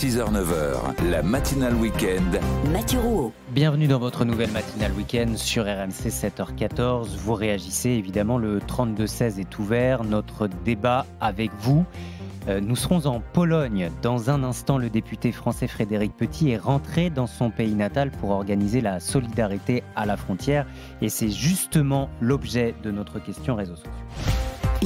6h-9h, la matinale week-end. Mathieu Rouault. Bienvenue dans votre nouvelle matinale week-end sur RMC 7h14. Vous réagissez évidemment, le 32-16 est ouvert. Notre débat avec vous. Nous serons en Pologne. Dans un instant, le député français Frédéric Petit est rentré dans son pays natal pour organiser la solidarité à la frontière. Et c'est justement l'objet de notre question réseaux sociaux.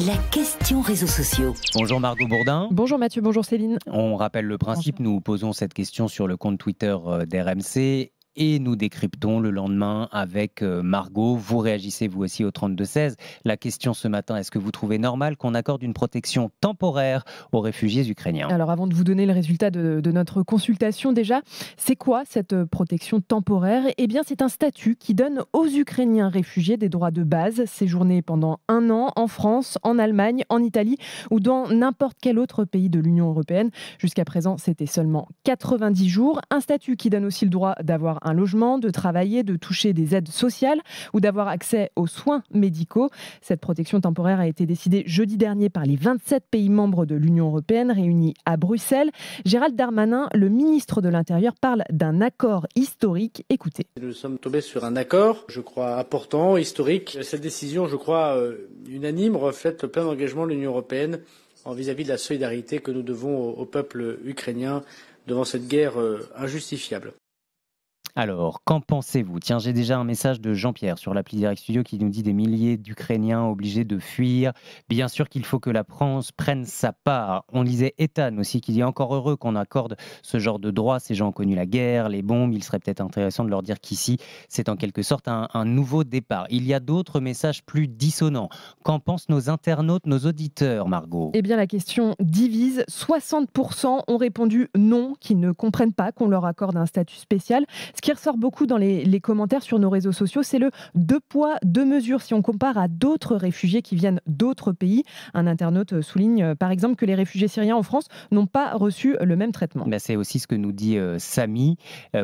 La question réseaux sociaux. Bonjour Margot Bourdin. Bonjour Mathieu, bonjour Céline. On rappelle le principe, nous posons cette question sur le compte Twitter d'RMC. Et nous décryptons le lendemain avec Margot. Vous réagissez vous aussi au 32-16. La question ce matin, est-ce que vous trouvez normal qu'on accorde une protection temporaire aux réfugiés ukrainiens ? Alors avant de vous donner le résultat de notre consultation déjà, c'est quoi cette protection temporaire ? Eh bien c'est un statut qui donne aux Ukrainiens réfugiés des droits de base, séjourner pendant 1 an en France, en Allemagne, en Italie ou dans n'importe quel autre pays de l'Union européenne. Jusqu'à présent, c'était seulement 90 jours. Un statut qui donne aussi le droit d'avoir un logement, de travailler, de toucher des aides sociales ou d'avoir accès aux soins médicaux. Cette protection temporaire a été décidée jeudi dernier par les 27 pays membres de l'Union européenne réunis à Bruxelles. Gérald Darmanin, le ministre de l'Intérieur, parle d'un accord historique. Écoutez. Nous sommes tombés sur un accord, je crois, important, historique. Cette décision, je crois, unanime, reflète le plein engagement de l'Union européenne vis-à-vis de la solidarité que nous devons au peuple ukrainien devant cette guerre injustifiable. Alors, qu'en pensez-vous ? Tiens, j'ai déjà un message de Jean-Pierre sur l'appli Direct Studio qui nous dit des milliers d'Ukrainiens obligés de fuir. Bien sûr qu'il faut que la France prenne sa part. On lisait Ethan aussi qui dit encore heureux qu'on accorde ce genre de droits. Ces gens ont connu la guerre, les bombes. Il serait peut-être intéressant de leur dire qu'ici, c'est en quelque sorte un nouveau départ. Il y a d'autres messages plus dissonants. Qu'en pensent nos internautes, nos auditeurs, Margot ? Eh bien, la question divise. 60% ont répondu non, qu'ils ne comprennent pas qu'on leur accorde un statut spécial. Ce qui ressort beaucoup dans les commentaires sur nos réseaux sociaux, c'est le 2 poids, 2 mesures si on compare à d'autres réfugiés qui viennent d'autres pays. Un internaute souligne par exemple que les réfugiés syriens en France n'ont pas reçu le même traitement. C'est aussi ce que nous dit Samy.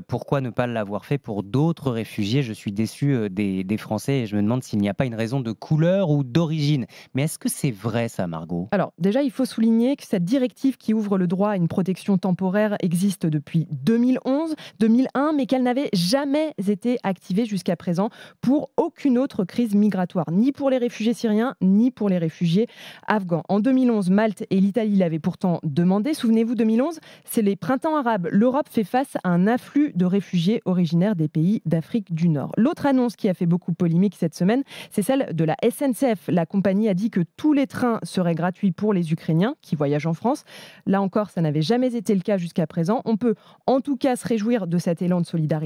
Pourquoi ne pas l'avoir fait pour d'autres réfugiés ? Je suis déçu des Français et je me demande s'il n'y a pas une raison de couleur ou d'origine. Mais est-ce que c'est vrai ça, Margot ? Alors déjà, il faut souligner que cette directive qui ouvre le droit à une protection temporaire existe depuis 2011, 2001, mais qu'elle n'avait jamais été activée jusqu'à présent pour aucune autre crise migratoire, ni pour les réfugiés syriens, ni pour les réfugiés afghans. En 2011, Malte et l'Italie l'avaient pourtant demandé. Souvenez-vous, 2011, c'est les printemps arabes. L'Europe fait face à un afflux de réfugiés originaires des pays d'Afrique du Nord. L'autre annonce qui a fait beaucoup polémique cette semaine, c'est celle de la SNCF. La compagnie a dit que tous les trains seraient gratuits pour les Ukrainiens qui voyagent en France. Là encore, ça n'avait jamais été le cas jusqu'à présent. On peut en tout cas se réjouir de cet élan de solidarité,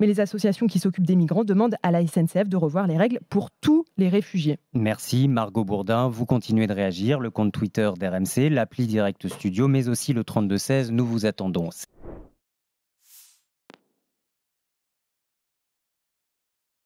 mais les associations qui s'occupent des migrants demandent à la SNCF de revoir les règles pour tous les réfugiés. Merci Margot Bourdin, vous continuez de réagir, le compte Twitter d'RMC, l'appli Direct Studio, mais aussi le 32-16, nous vous attendons.